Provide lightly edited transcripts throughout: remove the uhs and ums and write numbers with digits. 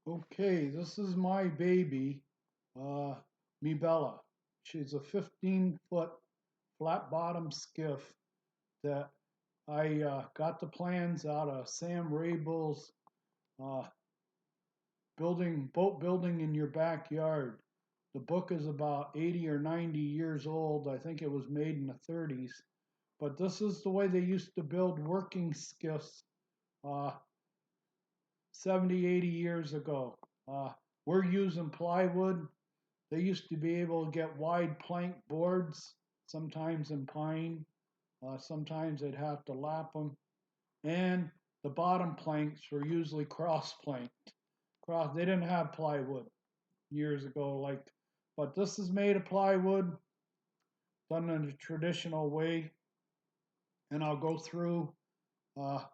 Okay, this is my baby, uh, MiBella. She's a 15-foot flat bottom skiff that I got the plans out of Sam Rabel's uh, boat building in your backyard. The book is about 80 or 90 years old. I think it was made in the 30s. But this is the way they used to build working skiffs uh, 70, 80 years ago. We're using plywood. They used to be able to get wide plank boards, sometimes in pine, sometimes they'd have to lap them. And the bottom planks were usually cross planked. They didn't have plywood years ago, but this is made of plywood, done in a traditional way. And I'll go through uh,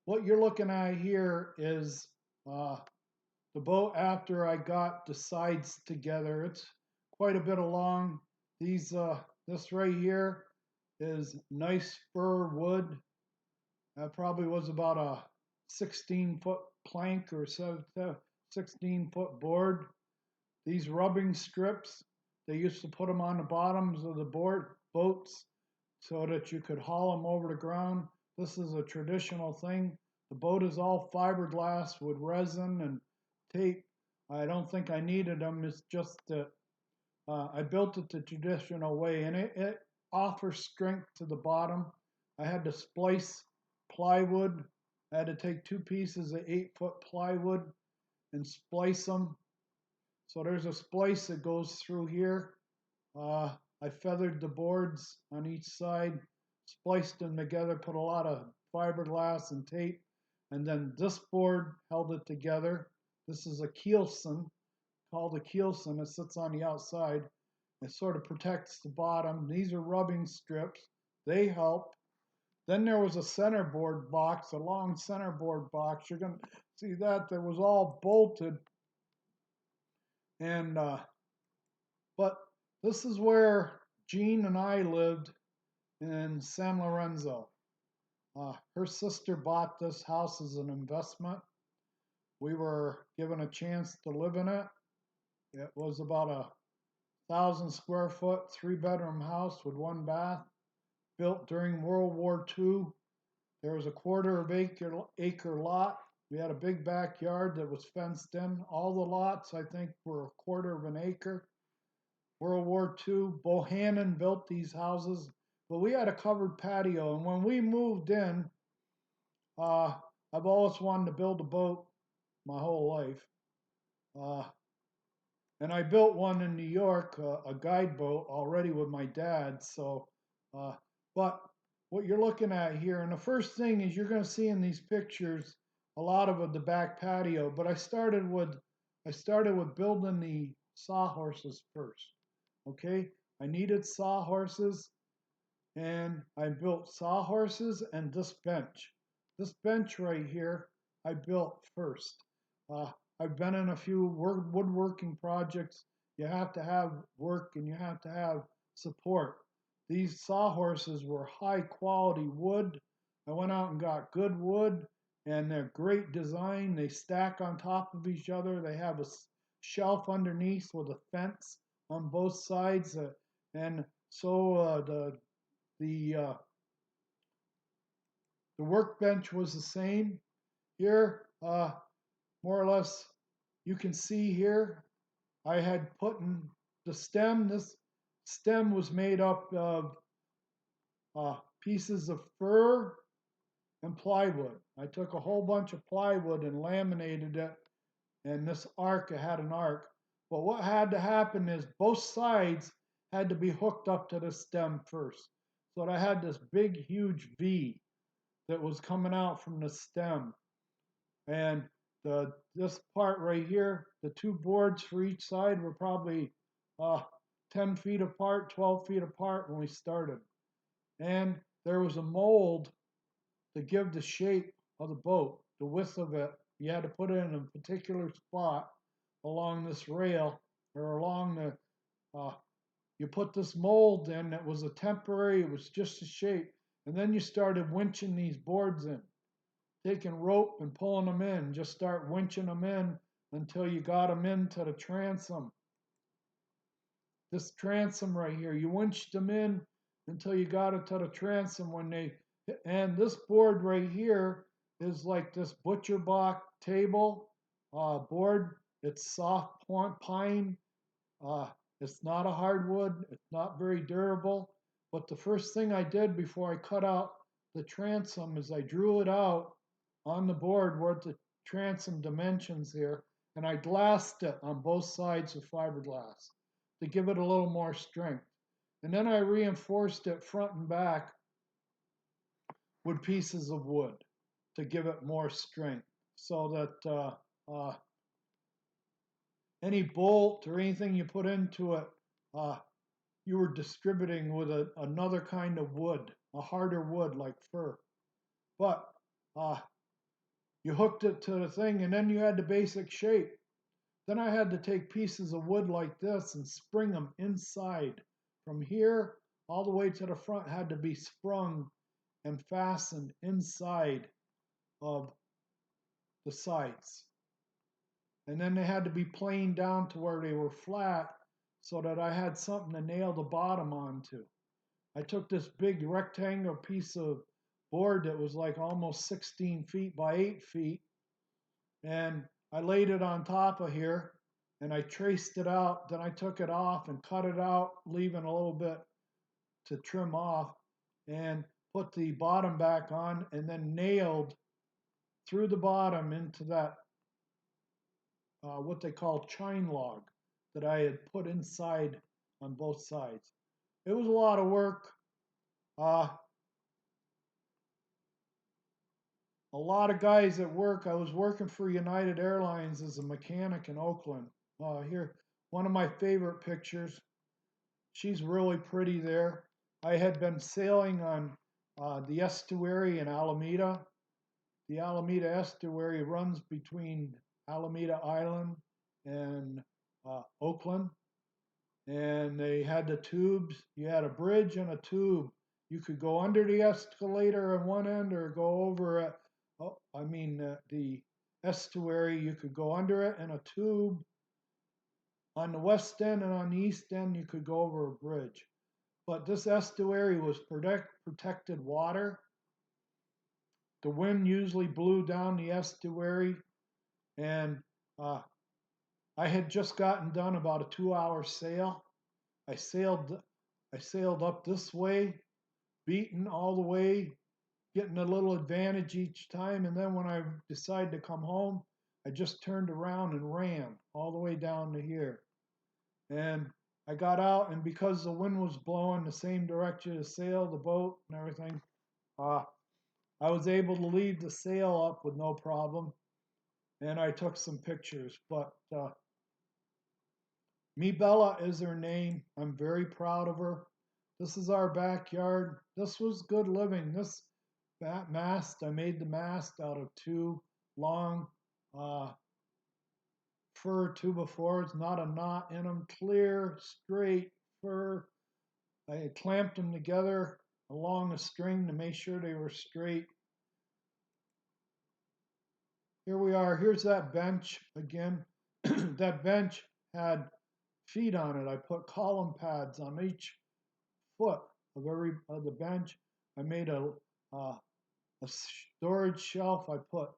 what you're looking at here is uh, the boat after I got the sides together. It's quite a bit along. This right here is nice fir wood. That probably was about a 16-foot plank or 16-foot board. These rubbing strips, they used to put them on the bottoms of the boats so that you could haul them over the ground. This is a traditional thing. The boat is all fiberglass with resin and tape. I don't think I needed them. It's just that I built it the traditional way, and it offers strength to the bottom. I had to splice plywood. I had to take two pieces of 8-foot plywood and splice them. So there's a splice that goes through here. I feathered the boards on each side, spliced them together, put a lot of fiberglass and tape, and then this board held it together. This is a keelson, called a keelson. It sits on the outside. It sort of protects the bottom. These are rubbing strips. They help. Then there was a centerboard box, a long centerboard box. You're going to see that was all bolted. And but this is where Jean and I lived in San Lorenzo. Her sister bought this house as an investment. We were given a chance to live in it. It was about 1,000 square foot, 3-bedroom house with one bath, built during World War II. There was a quarter of acre lot. We had a big backyard that was fenced in. All the lots, I think, were a quarter of an acre. World War II, Bohannon built these houses, but we had a covered patio. And when we moved in, uh, I've always wanted to build a boat my whole life. Uh, and I built one in New York, a guide boat already with my dad. Uh, but what you're looking at here, and the first thing is you're going to see in these pictures a lot of the back patio. But I started with building the sawhorses first. Okay, I needed sawhorses, and I built sawhorses and this bench. This bench right here, I built first. Uh, I've been in a few woodworking projects. You have to have work and you have to have support. These sawhorses were high quality wood. I went out and got good wood, and they're great design. They stack on top of each other. They have a shelf underneath with a fence on both sides, and so the uh, the workbench was the same. Here, more or less, you can see here, I had put in the stem. This stem was made up of pieces of fir and plywood. I took a whole bunch of plywood and laminated it, and this arc, it had an arc. But what had to happen is both sides had to be hooked up to the stem first. So I had this big, huge V that was coming out from the stem. And this part right here, the two boards for each side were probably uh, 10 feet apart, 12 feet apart when we started. And there was a mold to give the shape of the boat, the width of it. You had to put it in a particular spot along this rail or along you put this mold in that was a temporary, it was just a shape. And then you started winching these boards in. taking rope and pulling them in. Just start winching them in until you got them into the transom. This transom right here, you winched them in until you got it to the transom and this board right here is like this butcher block table board. It's soft pine. It's not a hardwood. It's not very durable. But the first thing I did before I cut out the transom is I drew it out on the board where the transom dimensions here, and I glassed it on both sides with fiberglass to give it a little more strength. And then I reinforced it front and back with pieces of wood to give it more strength so that any bolt or anything you put into it, you were distributing with another kind of wood, a harder wood like fir. But you hooked it to the thing and then you had the basic shape. Then I had to take pieces of wood like this and spring them inside. From here all the way to the front had to be sprung and fastened inside of the sides. And then they had to be planed down to where they were flat so that I had something to nail the bottom onto. I took this big rectangular piece of board that was like almost 16 feet by 8 feet, and I laid it on top of here, and I traced it out. Then I took it off and cut it out, leaving a little bit to trim off, and put the bottom back on, and then nailed through the bottom into that what they call chine log that I had put inside on both sides. It was a lot of work. A lot of guys at work. I was working for United Airlines as a mechanic in Oakland. Here, one of my favorite pictures. She's really pretty there. I had been sailing on the estuary in Alameda. The Alameda estuary runs between Alameda Island and Oakland. And they had the tubes. You had a bridge and a tube. You could go under the escalator at one end or go over it. The estuary, you could go under it in a tube. On the west end and on the east end, you could go over a bridge. But this estuary was protected water. The wind usually blew down the estuary, and I had just gotten done about a 2-hour sail. I sailed up this way, beaten all the way, getting a little advantage each time, and then when I decided to come home, I just turned around and ran all the way down to here. And I got out, and because the wind was blowing the same direction to sail the boat and everything, I was able to leave the sail up with no problem, and I took some pictures. But MiBella is her name. I'm very proud of her. This is our backyard. This was good living. That mast, I made the mast out of 2 long fir 2x4s, not a knot in them, clear, straight fir. I had clamped them together along a string to make sure they were straight. Here we are. Here's that bench again. That bench had feet on it. I put column pads on each foot of the bench. I made a storage shelf. I put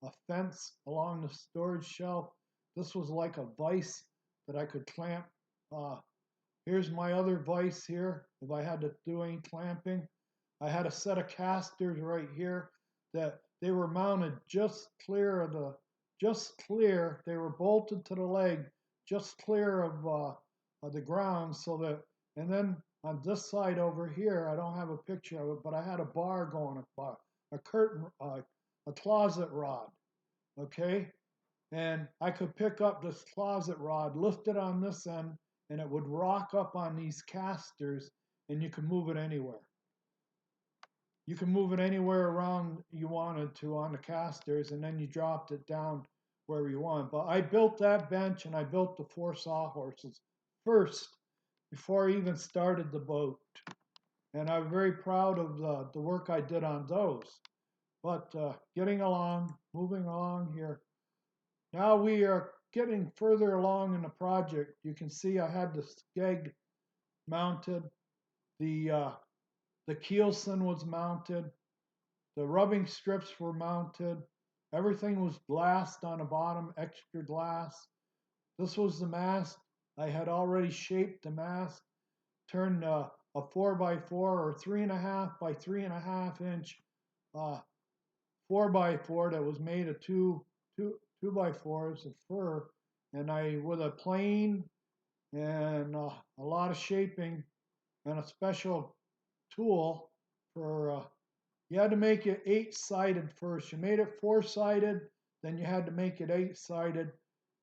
a fence along the storage shelf. This was like a vise that I could clamp. Here's my other vise here if I had to do any clamping. I had a set of casters right here that they were mounted just clear. They were bolted to the leg, just clear of the ground, so that. And then on this side over here, I don't have a picture of it, but I had a bar going, a curtain, a closet rod. Okay, and I could pick up this closet rod, lift it on this end, and it would rock up on these casters, and you can move it anywhere. You can move it anywhere around you wanted to on the casters, and then you dropped it down where you want. But I built that bench and I built the 4 sawhorses first before I even started the boat. And I'm very proud of the work I did on those. But getting along, moving along here. Now we are getting further along in the project. You can see I had the skeg mounted. The keelson was mounted. The rubbing strips were mounted. Everything was glassed on the bottom, extra glass. This was the mast. I had already shaped the mast, turned a 4x4 or 3.5 by 3.5 inch 4x4 that was made of two by fours of fir, and I with a plane and a lot of shaping and a special tool for. You had to make it 8-sided first. You made it 4-sided, then you had to make it 8-sided.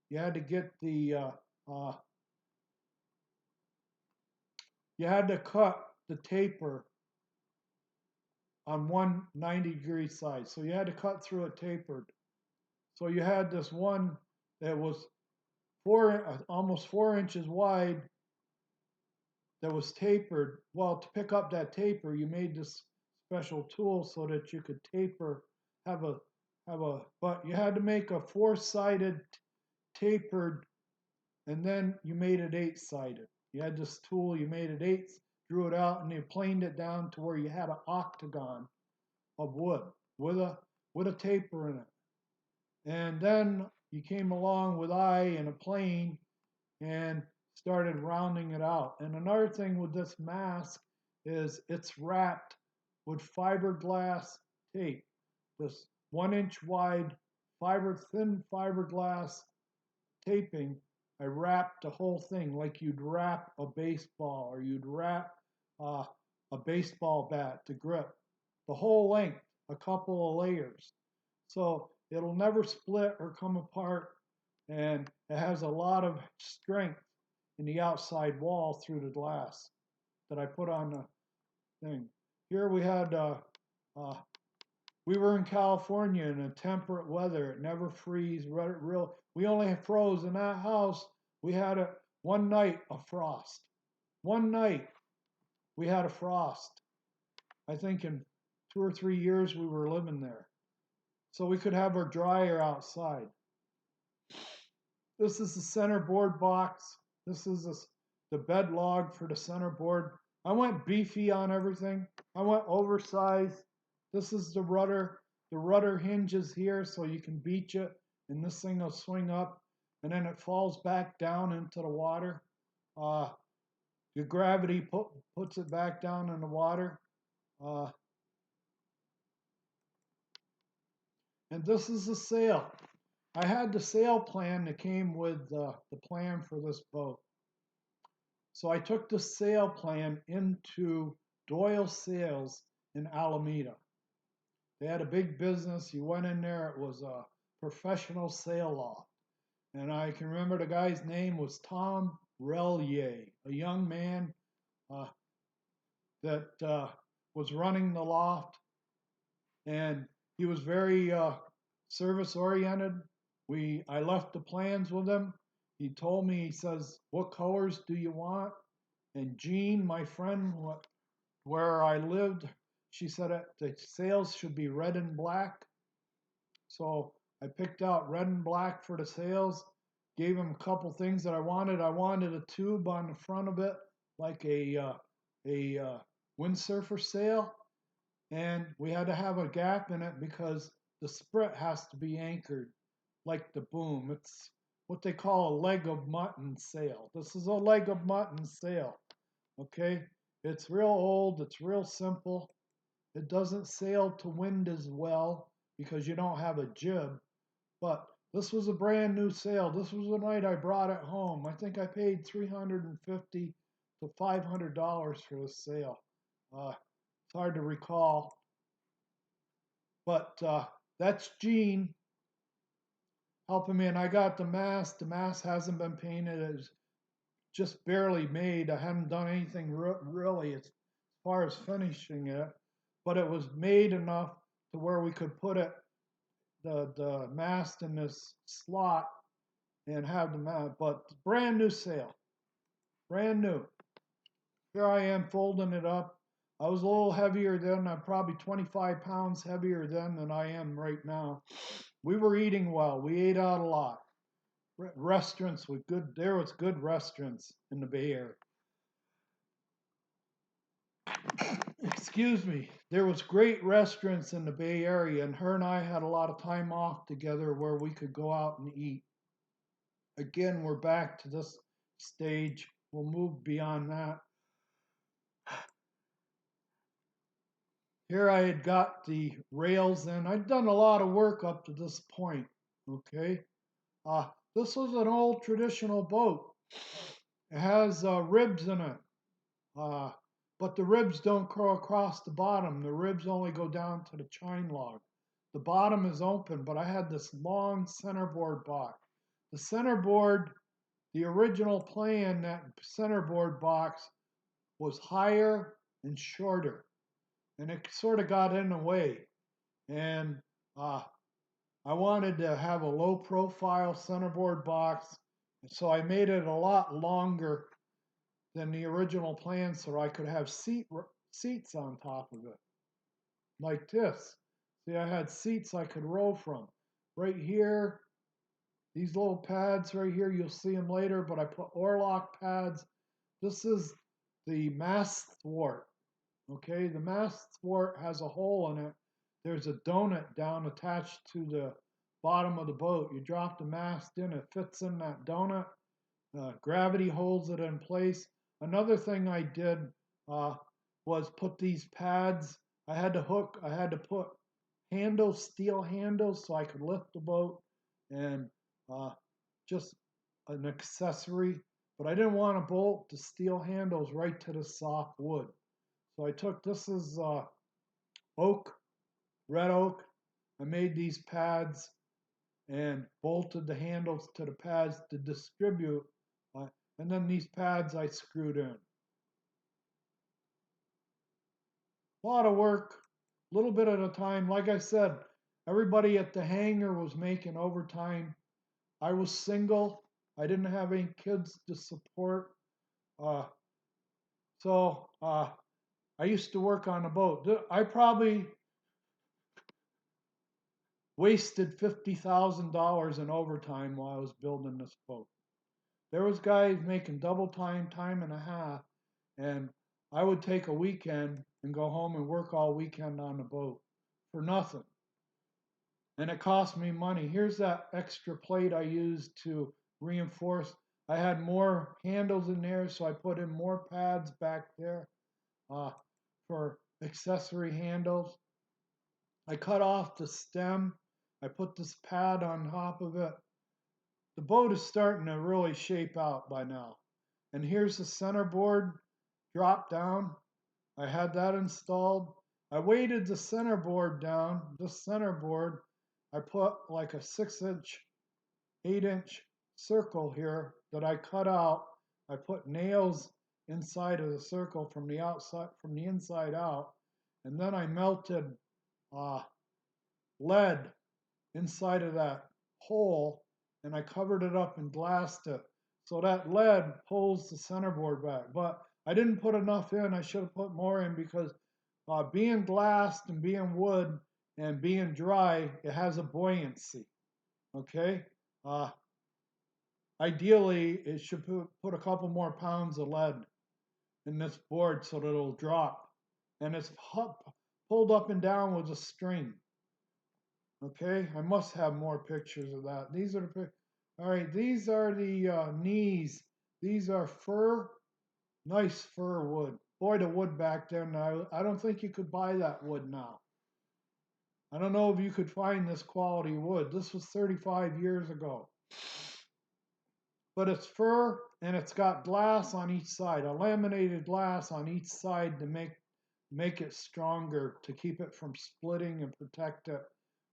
You had to get you had to cut the taper on one 90-degree side. So you had to cut through it tapered. So you had this one that was almost 4 inches wide that was tapered. Well, to pick up that taper, you made this special tool so that you could taper, but you had to make a 4-sided tapered, and then you made it 8-sided. You had this tool, you made it 8, drew it out, and you planed it down to where you had an octagon of wood with a taper in it. And then you came along with and a plane and started rounding it out. And another thing with this mask is it's wrapped with fiberglass tape. This 1-inch wide thin fiberglass taping. I wrapped the whole thing like you'd wrap a baseball or you'd wrap a baseball bat to grip. The whole length, a couple of layers. So it'll never split or come apart, and it has a lot of strength in the outside wall through the glass that I put on the thing. Here we were in California in a temperate weather. It never freeze. We only froze in that house. We had one night of frost. One night we had a frost. I think in 2 or 3 years we were living there. So we could have our dryer outside. This is the center board box. This is the bed log for the center board. I went beefy on everything. I went oversized. This is the rudder. The rudder hinges here so you can beach it, and this thing will swing up, and then it falls back down into the water. The gravity puts it back down in the water. And this is the sail. I had the sail plan that came with the plan for this boat. So I took the sail plan into Doyle Sails in Alameda. They had a big business. You went in there, it was a professional sail loft. And I can remember the guy's name was Tom Relier, a young man that was running the loft. And he was very service oriented. I left the plans with him. He told me, he says, "What colors do you want?" And Jean, my friend, where I lived, she said the sails should be red and black. So I picked out red and black for the sails, gave him a couple things that I wanted. I wanted a tube on the front of it, like a windsurfer sail. And we had to have a gap in it because the spreet has to be anchored like the boom. It's what they call a leg-of-mutton sail. This is a leg-of-mutton sail, okay? It's real old, it's real simple. It doesn't sail to wind as well because you don't have a jib, but this was a brand new sail. This was the night I brought it home. I think I paid $350 to $500 for this sail. It's hard to recall, but that's Gene helping me, and I got the mast. The mast hasn't been painted. It's just barely made. I haven't done anything really as far as finishing it, but it was made enough to where we could put the mast in this slot and have the mast. But brand new sail, brand new. Here I am folding it up. I was a little heavier then. I'm probably 25 pounds heavier then than I am right now. We were eating well. We ate out a lot. Restaurants with good, there was good restaurants in the Bay Area. Excuse me. There was great restaurants in the Bay Area, and her and I had a lot of time off together where we could go out and eat. Again, we're back to this stage. We'll move beyond that. Here I had got the rails in. I'd done a lot of work up to this point. Okay. This was an old traditional boat. It has ribs in it. Uh, but the ribs don't go across the bottom. The ribs only go down to the chine log. The bottom is open, but I had this long centerboard box. The centerboard, the original plan, that centerboard box was higher and shorter, and it sort of got in the way. And I wanted to have a low profile centerboard box, so I made it a lot longer than the original plan so I could have seats on top of it, like this. See, I had seats I could row from. Right here, these little pads right here, you'll see them later, but I put oarlock pads. This is the mast thwart. Okay, the mast thwart has a hole in it. There's a donut down attached to the bottom of the boat. You drop the mast in, it fits in that donut. Gravity holds it in place. Another thing I did was put these pads. I had to put handles, steel handles, so I could lift the boat, and just an accessory. But I didn't want to bolt the steel handles right to the soft wood. So I took, this is oak, red oak. I made these pads and bolted the handles to the pads to distribute. And then these pads I screwed in. A lot of work, a little bit at a time. Like I said, everybody at the hangar was making overtime. I was single. I didn't have any kids to support. So I used to work on a boat. I probably wasted $50,000 in overtime while I was building this boat. There was guys making double time, time and a half, and I would take a weekend and go home and work all weekend on the boat for nothing. And it cost me money. Here's that extra plate I used to reinforce. I had more handles in there, so I put in more pads back there for accessory handles. I cut off the stem. I put this pad on top of it. The boat is starting to really shape out by now. And here's the centerboard drop down. I had that installed. I weighted the centerboard down. This centerboard, I put like a 6-inch, 8-inch circle here that I cut out. I put nails inside of the circle from the outside, from the inside out, and then I melted lead inside of that hole, and I covered it up and glassed it. So that lead pulls the centerboard back. But I didn't put enough in. I should have put more in because being glassed and being wood and being dry, it has a buoyancy. Okay? Ideally, it should put a couple more pounds of lead in this board so that it'll drop. And it's pulled up and down with a string. Okay, I must have more pictures of that. These are the all right. These are the knees. These are fir, nice fir wood. Boy, the wood back then. I don't think you could buy that wood now. I don't know if you could find this quality wood. This was 35 years ago. But it's fir and it's got glass on each side, a laminated glass on each side to make it stronger, to keep it from splitting and protect it.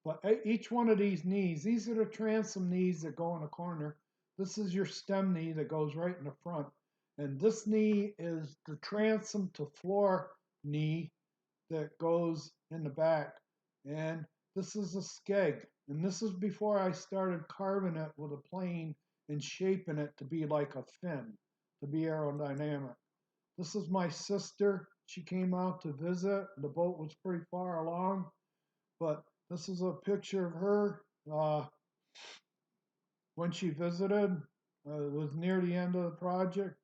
But each one of these knees, these are the transom knees that go in the corner. This is your stem knee that goes right in the front. And this knee is the transom to floor knee that goes in the back. And this is a skeg. And this is before I started carving it with a plane and shaping it to be like a fin, to be aerodynamic. This is my sister. She came out to visit. The boat was pretty far along, but this is a picture of her when she visited. It was near the end of the project.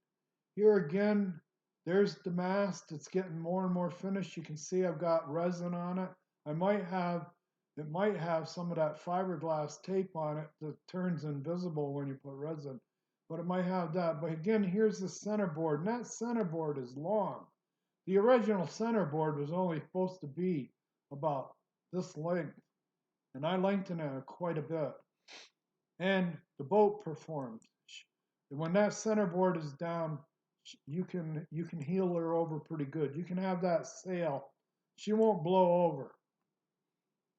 Here again, there's the mast. It's getting more and more finished. You can see I've got resin on it. It might have some of that fiberglass tape on it that turns invisible when you put resin, but it might have that. But again, here's the centerboard, and that centerboard is long. The original centerboard was only supposed to be about this length, and I lengthened it quite a bit. And the boat performs. When that centerboard is down, you can heel her over pretty good. You can have that sail. She won't blow over.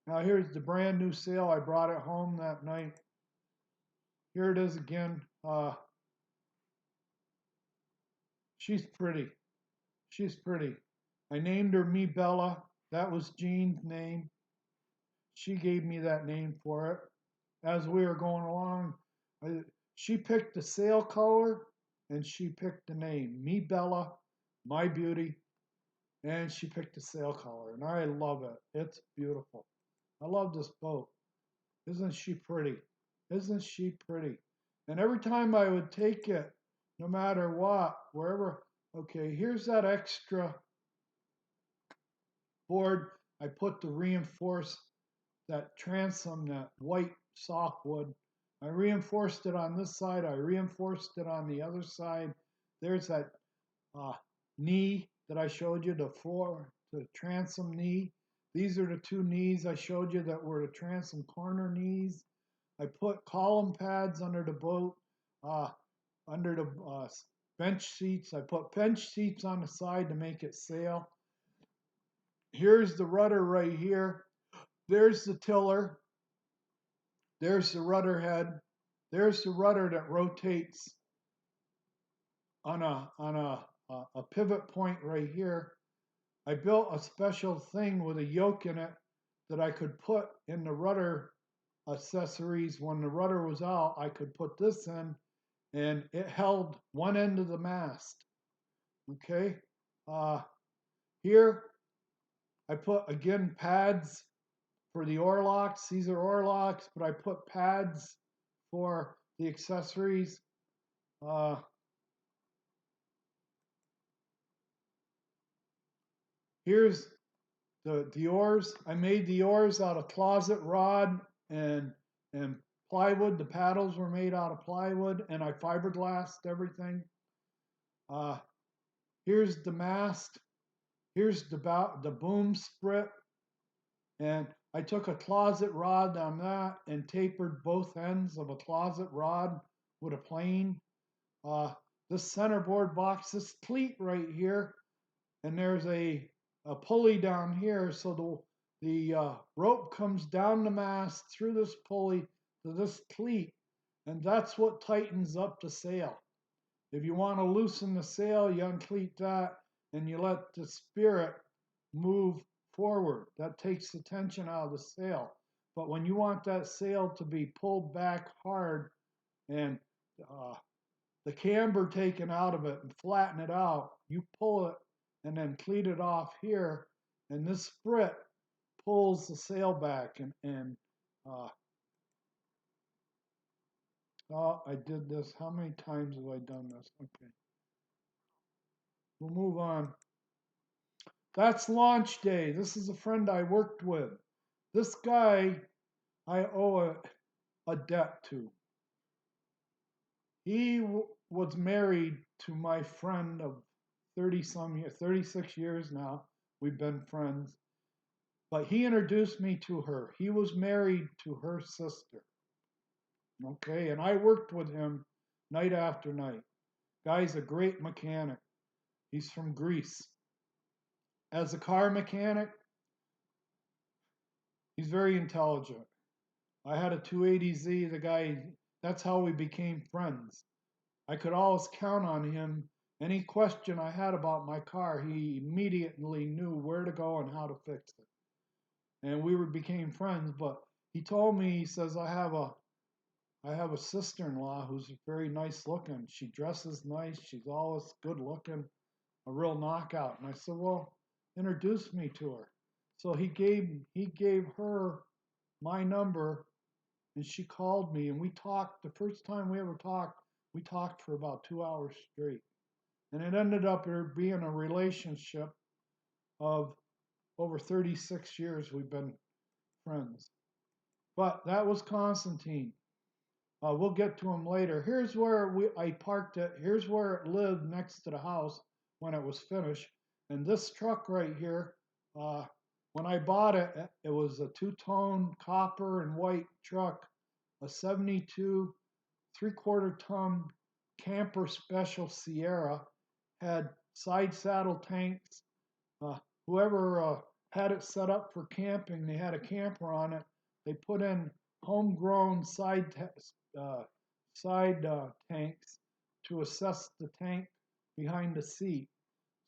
Now here's the brand new sail. I brought it home that night. Here it is again. She's pretty. She's pretty. I named her MiBella. That was Jean's name. She gave me that name for it. As we were going along, she picked the sail color and she picked the name. MiBella, my beauty. And she picked the sail color. And I love it. It's beautiful. I love this boat. Isn't she pretty? Isn't she pretty? And every time I would take it, no matter what, wherever, okay, here's that extra board. I put the reinforced, that transom, that white softwood. I reinforced it on this side. I reinforced it on the other side. There's that knee that I showed you, the transom knee. These are the two knees I showed you that were the transom corner knees. I put column pads under the boat, under the bench seats. I put bench seats on the side to make it sail. Here's the rudder right here. There's the tiller. There's the rudder head. There's the rudder that rotates on a pivot point right here. I built a special thing with a yoke in it that I could put in the rudder accessories. When the rudder was out, I could put this in, and it held one end of the mast. Okay, here I put again pads for the oar locks. These are oar locks, but I put pads for the accessories. Here's the oars. I made the oars out of closet rod and plywood. The paddles were made out of plywood, and I fiberglassed everything. Here's the mast. Here's the boom sprit, and I took a closet rod on that and tapered both ends of a closet rod with a plane. This centerboard box, this cleat right here, and there's a pulley down here, so the rope comes down the mast through this pulley to this cleat, and that's what tightens up the sail. If you want to loosen the sail, you uncleat that, and you let the spirit move forward. That takes the tension out of the sail. But when you want that sail to be pulled back hard and the camber taken out of it and flatten it out, you pull it and then cleat it off here, and this sprit pulls the sail back. I did this. How many times have I done this? Okay, we'll move on. That's launch day. This is a friend I worked with. This guy I owe a debt to. He was married to my friend of 30-some years, 36 years now. We've been friends. But he introduced me to her. He was married to her sister. Okay, and I worked with him night after night. Guy's a great mechanic. He's from Greece. As a car mechanic, he's very intelligent. I had a 280Z. The guy, that's how we became friends. I could always count on him. Any question I had about my car, he immediately knew where to go and how to fix it. And we became friends. But he told me, he says, I have a sister-in-law who's very nice looking. She dresses nice. She's always good looking. a real knockout. And I said, well, introduce me to her. So he gave her my number, and she called me, and we talked. The first time we ever talked, we talked for about 2 hours straight. And it ended up being a relationship of over 36 years we've been friends. But that was Constantine. We'll get to him later. Here's where I parked it. Here's where it lived next to the house when it was finished. And this truck right here, when I bought it, it was a two-tone copper and white truck, a 72 three-quarter ton camper special Sierra, had side saddle tanks. Whoever had it set up for camping, they had a camper on it. They put in homegrown side tanks to assess the tank behind the seat.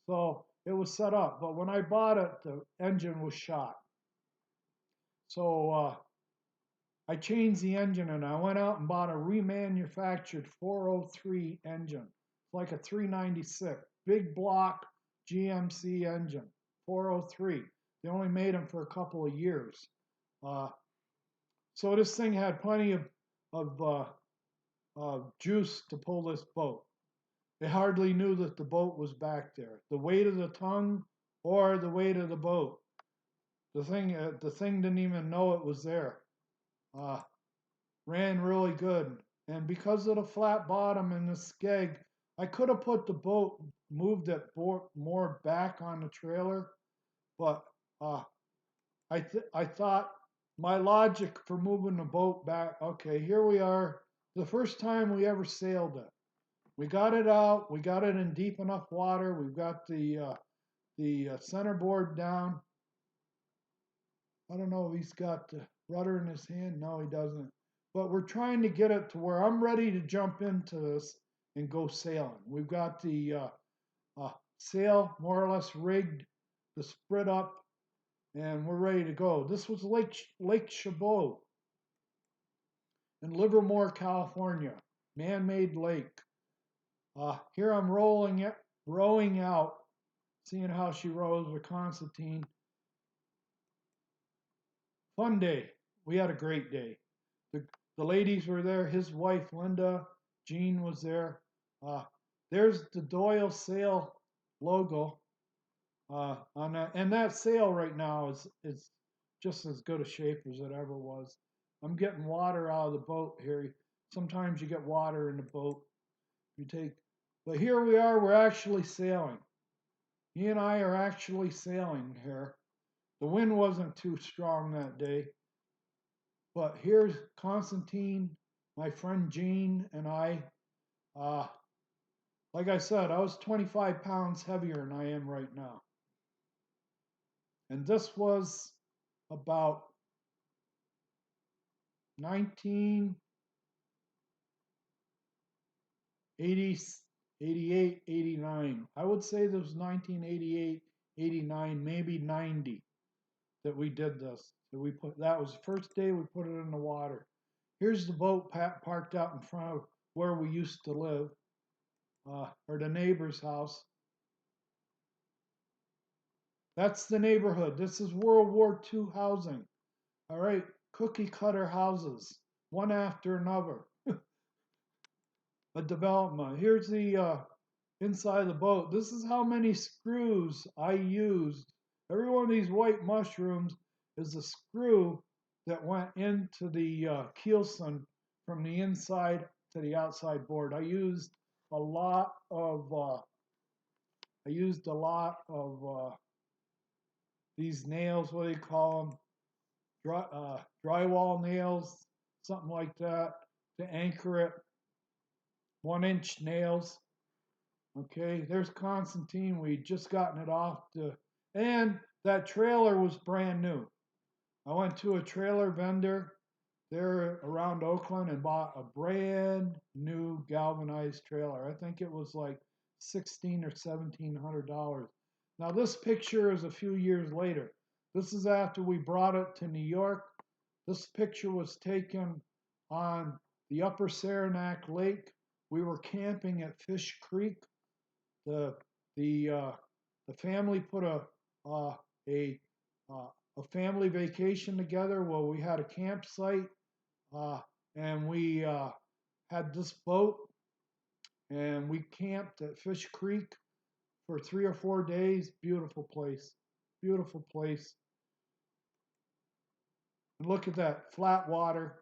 So it was set up. But when I bought it, the engine was shot. So I changed the engine, and I went out and bought a remanufactured 403 engine, like a 396, big block GMC engine, 403. They only made them for a couple of years. So this thing had plenty of juice to pull this boat. They hardly knew that the boat was back there. The weight of the tongue or the weight of the boat. The thing didn't even know it was there. Ran really good. And because of the flat bottom and the skeg, I could have put the boat, moved it more back on the trailer, but I thought my logic for moving the boat back, okay, here we are, the first time we ever sailed it. We got it out, we got it in deep enough water, we've got the centerboard down. I don't know if he's got the rudder in his hand. No, he doesn't. But we're trying to get it to where I'm ready to jump into this and go sailing. We've got the sail more or less rigged, the spreet up, and we're ready to go. This was Lake Chabot in Livermore, California, man-made lake. Here I'm rowing out, seeing how she rows with Constantine. Fun day. We had a great day. The ladies were there. His wife, Linda, Jean was there. There's the Doyle Sail logo on that. And that sail right now is just as good a shape as it ever was. I'm getting water out of the boat here. Sometimes you get water in the boat. But here we are. We're actually sailing. He and I are actually sailing here. The wind wasn't too strong that day. But here's Constantine, my friend Jean, and I. Like I said, I was 25 pounds heavier than I am right now. And this was about 1980, 88, 89. I would say this was 1988, 89, maybe 90 that we did this. That was the first day we put it in the water. Here's the boat parked out in front of where we used to live, or the neighbor's house. That's the neighborhood. This is World War II housing. All right, cookie cutter houses, one after another. A development. Here's the inside of the boat. This is how many screws I used. Every one of these white mushrooms is a screw that went into the keelson from the inside to the outside board. I used a lot of these nails. What do you call them? Drywall nails, something like that, to anchor it. 1-inch nails. Okay, there's Constantine. We'd just gotten it off and that trailer was brand new. I went to a trailer vendor there around Oakland and bought a brand new galvanized trailer. I think it was like $1,600 or $1,700. Now this picture is a few years later. This is after we brought it to New York. This picture was taken on the Upper Saranac Lake. We were camping at Fish Creek. The The family put a a family vacation together. Well, we had a campsite, uh, and we had this boat, and we camped at Fish Creek for 3 or 4 days. Beautiful place, beautiful place. And look at that flat water.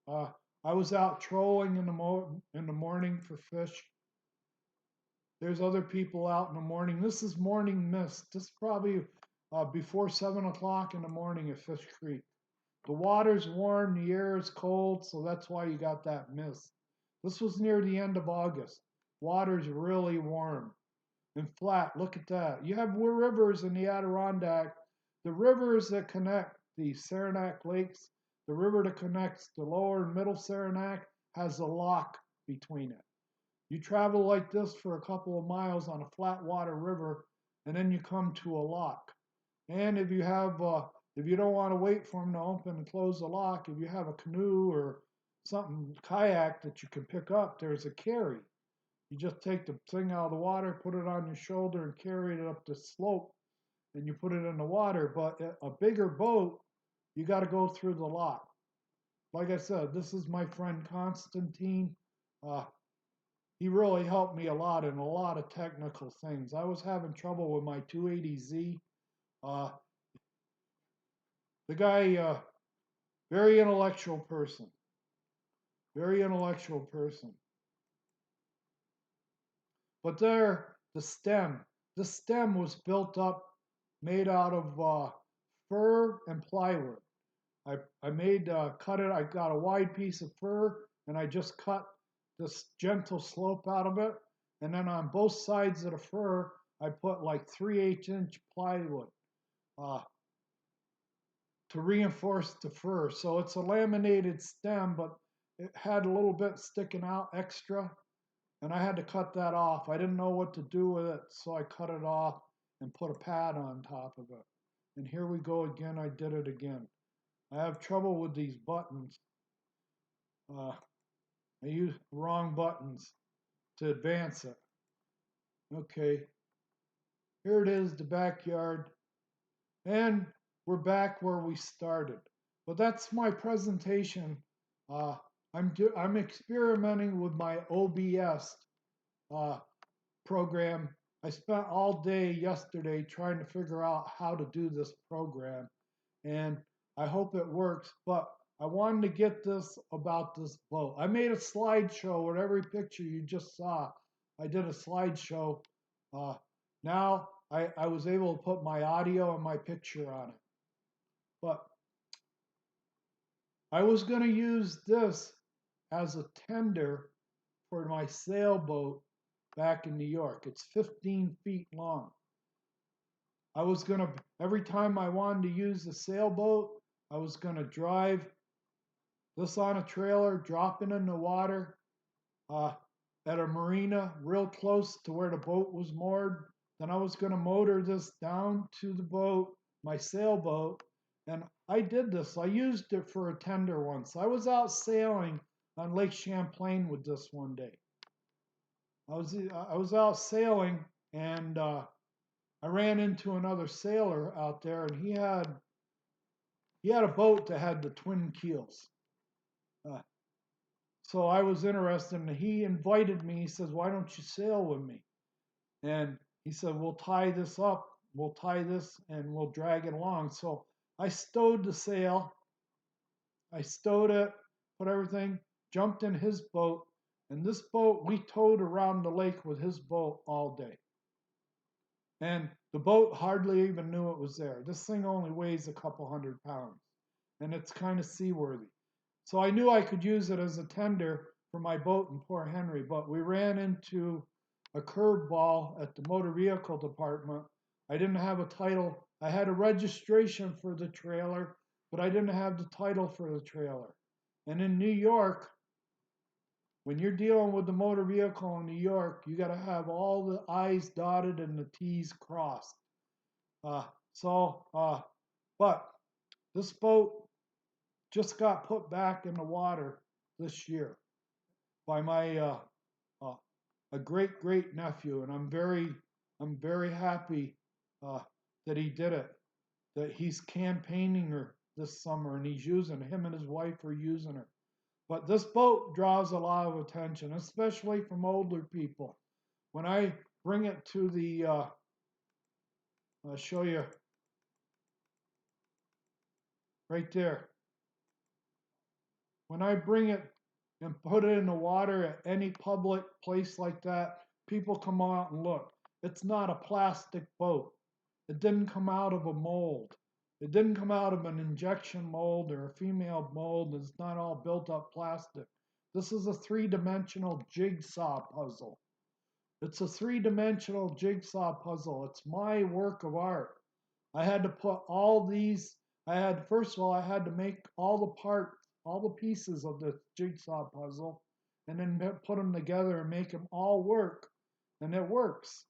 Uh, I was out trolling in the morning for fish. There's other people out in the morning. This is morning mist. This is probably before 7 o'clock in the morning at Fish Creek. The water's warm, the air is cold, so that's why you got that mist. This was near the end of August. Water's really warm and flat. Look at that. You have rivers in the Adirondack. The rivers that connect the Saranac Lakes, the river that connects the lower and middle Saranac has a lock between it. You travel like this for a couple of miles on a flat water river, and then you come to a lock. And if you don't want to wait for them to open and close the lock, if you have a canoe or something, kayak that you can pick up, there's a carry. You just take the thing out of the water, put it on your shoulder, and carry it up the slope, and you put it in the water. But a bigger boat, you got to go through the lock. Like I said, this is my friend Constantine. Uh, he really helped me a lot in a lot of technical things. I was having trouble with my 280Z. Uh, the guy, very intellectual person, very intellectual person. But there, the stem was built up, made out of fir and plywood. I made, cut it, I got a wide piece of fir and I just cut this gentle slope out of it. And then on both sides of the fir, I put like 3/8 inch plywood uh, to reinforce the fir. So it's a laminated stem, but it had a little bit sticking out extra. And I had to cut that off. I didn't know what to do with it, so I cut it off and put a pad on top of it. And here we go again, I did it again. I have trouble with these buttons. I use wrong buttons to advance it. Okay, here it is, the backyard. And we're back where we started. But that's my presentation. Uh, I'm experimenting with my OBS uh, program. I spent all day yesterday trying to figure out how to do this program, and I hope it works. But I wanted to get this about this boat. I made a slideshow with every picture you just saw. I did a slideshow. Uh, now I was able to put my audio and my picture on it. But I was going to use this as a tender for my sailboat back in New York. It's 15 feet long. I was going to, every time I wanted to use the sailboat, I was going to drive this on a trailer, drop it in the water at a marina real close to where the boat was moored. Then I was going to motor this down to the boat, my sailboat, and I did this. I used it for a tender once. I was out sailing on Lake Champlain with this one day. I was out sailing and I ran into another sailor out there, and he had a boat that had the twin keels. Uh, so I was interested, and he invited me. He says, "Why don't you sail with me?" And he said, "We'll tie this up. We'll tie this, and we'll drag it along." So I stowed the sail. I stowed it, put everything, jumped in his boat, and this boat we towed around the lake with his boat all day. And the boat hardly even knew it was there. This thing only weighs a couple 100 pounds, and it's kind of seaworthy. So I knew I could use it as a tender for my boat in Port Henry, but we ran into a curveball at the motor vehicle department. I didn't have a title. I had a registration for the trailer, but I didn't have the title for the trailer. And in New York, when you're dealing with the motor vehicle in New York, you got to have all the I's dotted and the T's crossed. But this boat just got put back in the water this year by my a great nephew, and I'm very happy that he did it, that he's campaigning her this summer and he's using him and his wife are using her. But this boat draws a lot of attention, especially from older people. When I bring it to the, I'll show you right there. When I bring it and put it in the water at any public place like that, people come out and look. It's not a plastic boat. It didn't come out of a mold. It didn't come out of an injection mold or a female mold. It's not all built up plastic. This is a three-dimensional jigsaw puzzle. It's a three-dimensional jigsaw puzzle. It's my work of art. I had to put all these, first of all, I had to make all the parts, all the pieces of the jigsaw puzzle, and then put them together and make them all work. And it works.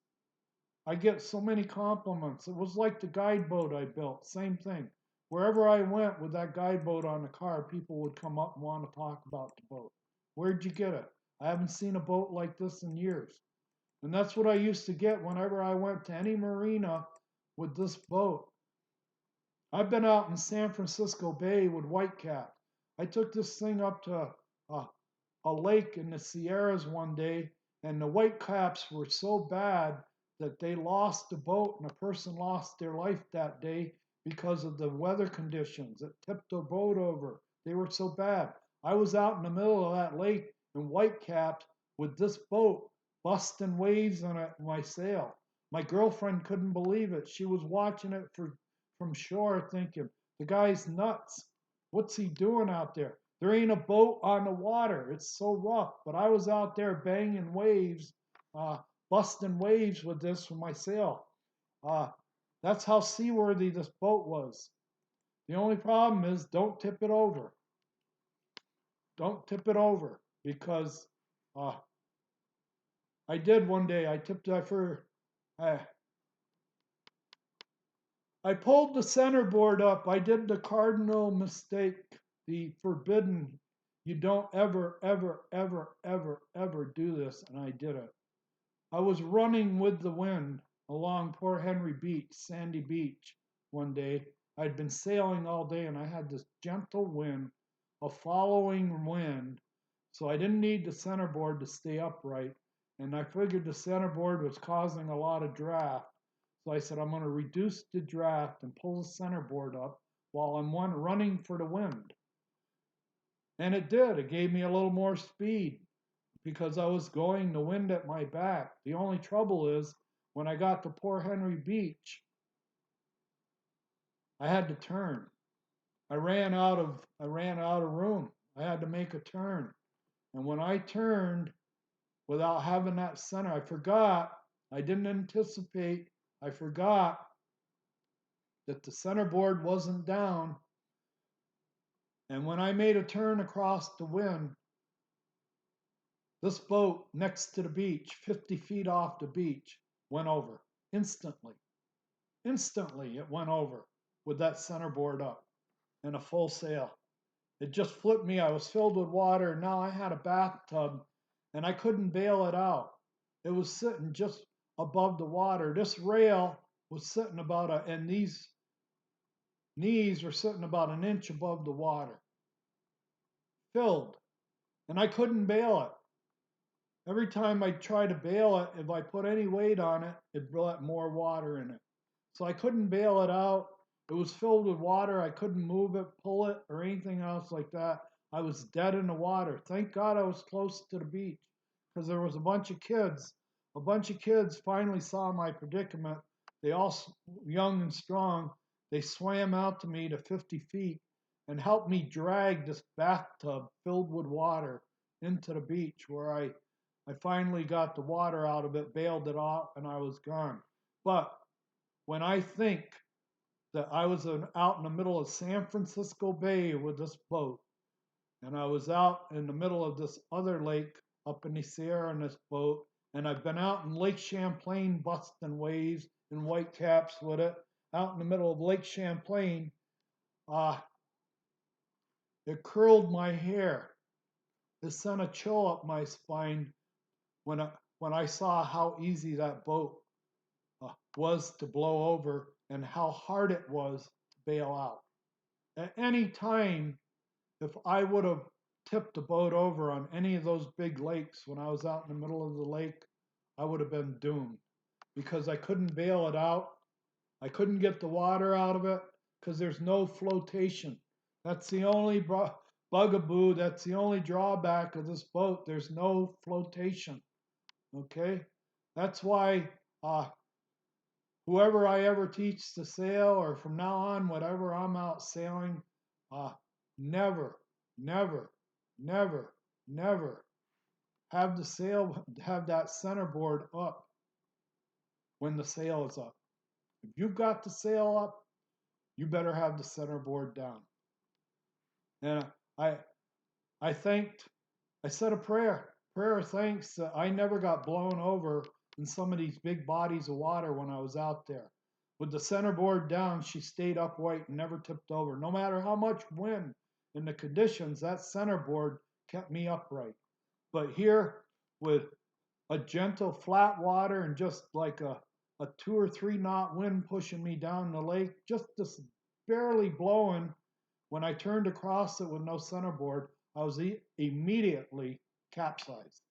I get so many compliments. It was like the guide boat I built, same thing. Wherever I went with that guide boat on the car, people would come up and want to talk about the boat. Where'd you get it? I haven't seen a boat like this in years. And that's what I used to get whenever I went to any marina with this boat. I've been out in San Francisco Bay with whitecap. I took this thing up to a lake in the Sierras one day, and the whitecaps were so bad that they lost the boat, and a person lost their life that day because of the weather conditions. It tipped the boat over. They were so bad. I was out in the middle of that lake in whitecaps with this boat busting waves on it, my sail. My girlfriend couldn't believe it. She was watching it from shore thinking, the guy's nuts. What's he doing out there? There ain't a boat on the water. It's so rough. But I was out there banging waves, busting waves with this with my sail. That's how seaworthy this boat was. The only problem is don't tip it over. Don't tip it over because I did one day. I tipped it for. I pulled the centerboard up. I did the cardinal mistake, the forbidden. You don't ever, ever, ever, ever, ever do this, and I did it. I was running with the wind along Port Henry Beach, Sandy Beach, one day. I'd been sailing all day, and I had this gentle wind, a following wind, so I didn't need the centerboard to stay upright. And I figured the centerboard was causing a lot of draft. So I said, I'm going to reduce the draft and pull the centerboard up while I'm running for the wind. And it did. It gave me a little more speed because I was going the wind at my back. The only trouble is when I got to Port Henry Beach, I had to turn. I ran out of room. I had to make a turn. And when I turned without having that center, I didn't anticipate, I forgot that the centerboard wasn't down. And when I made a turn across the wind, this boat next to the beach, 50 feet off the beach, went over instantly. Instantly, it went over with that centerboard up and a full sail. It just flipped me. I was filled with water. Now I had a bathtub and I couldn't bail it out. It was sitting just above the water. This rail was sitting and these knees were sitting about an inch above the water, filled. And I couldn't bail it. Every time I tried to bail it, if I put any weight on it, it brought more water in it. So I couldn't bail it out. It was filled with water. I couldn't move it, pull it, or anything else like that. I was dead in the water. Thank God I was close to the beach because there was a bunch of kids. A bunch of kids finally saw my predicament. They all, young and strong, they swam out to me to 50 feet and helped me drag this bathtub filled with water into the beach where I finally got the water out of it, bailed it off, and I was gone. But when I think that I was out in the middle of San Francisco Bay with this boat, and I was out in the middle of this other lake up in the Sierra in this boat, and I've been out in Lake Champlain busting waves and whitecaps with it, out in the middle of Lake Champlain, it curled my hair. It sent a chill up my spine when I saw how easy that boat was to blow over and how hard it was to bail out. At any time, if I would have tipped a boat over on any of those big lakes when I was out in the middle of the lake, I would have been doomed because I couldn't bail it out. I couldn't get the water out of it because there's no flotation. That's the only bugaboo, that's the only drawback of this boat. There's no flotation. Okay? That's why whoever I ever teach to sail, or from now on, whatever I'm out sailing, never, never, never, never have the sail, have that centerboard up when the sail is up. If you've got the sail up, you better have the centerboard down. And I thanked, I said a prayer of thanks that I never got blown over in some of these big bodies of water when I was out there. With the centerboard down, she stayed upright and never tipped over. No matter how much wind and the conditions, that centerboard kept me upright. But here, with a gentle flat water and just like a 2 or 3 knot wind pushing me down the lake, just barely blowing, when I turned across it with no centerboard, I was immediately capsized.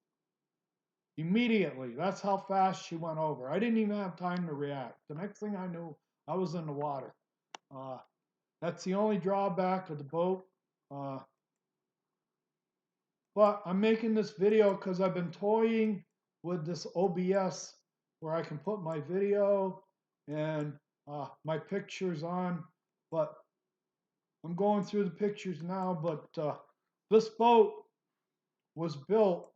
Immediately. That's how fast she went over. I didn't even have time to react. The next thing I knew, I was in the water. That's the only drawback of the boat. But I'm making this video because I've been toying with this OBS where I can put my video and my pictures on. But I'm going through the pictures now. But this boat was built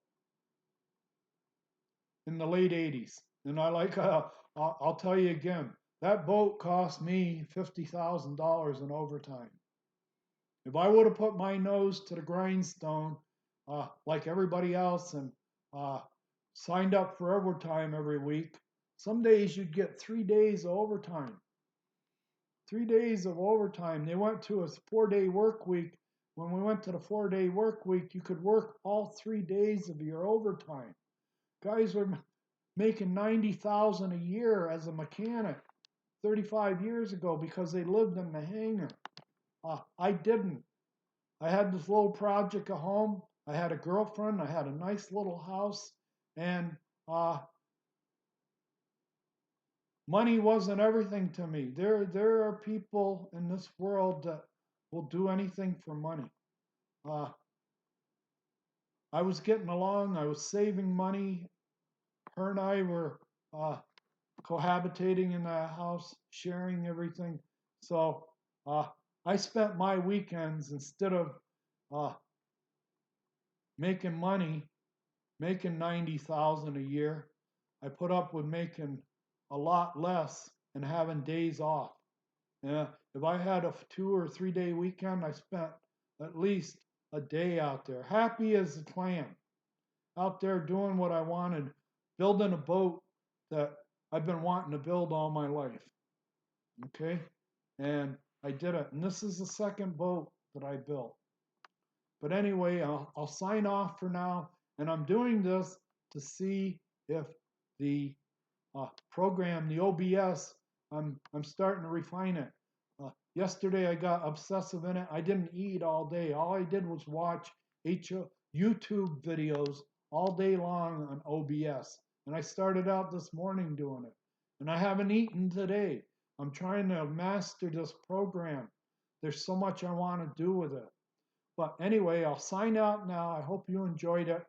in the late 80s. And I'll tell you again, that boat cost me $50,000 in overtime. If I would have put my nose to the grindstone like everybody else and signed up for overtime every week, some days you'd get 3 days of overtime. 3 days of overtime. They went to a 4-day work week. When we went to the 4-day work week, you could work all 3 days of your overtime. Guys were making $90,000 a year as a mechanic 35 years ago because they lived in the hangar. I didn't. I had this little project at home. I had a girlfriend. I had a nice little house. And money wasn't everything to me. There are people in this world that will do anything for money. I was getting along. I was saving money. Her and I were cohabitating in that house, sharing everything. So I spent my weekends, instead of making money, making $90,000 a year, I put up with making a lot less and having days off. If I had a 2 or 3 day weekend, I spent at least a day out there, happy as a clam, out there doing what I wanted, building a boat that I've been wanting to build all my life. Okay? And I did it. And this is the second boat that I built. But anyway, I'll sign off for now. And I'm doing this to see if the program, the OBS, I'm starting to refine it. Yesterday I got obsessive in it. I didn't eat all day. All I did was watch YouTube videos all day long on OBS. And I started out this morning doing it. And I haven't eaten today. I'm trying to master this program. There's so much I want to do with it. But anyway, I'll sign out now. I hope you enjoyed it.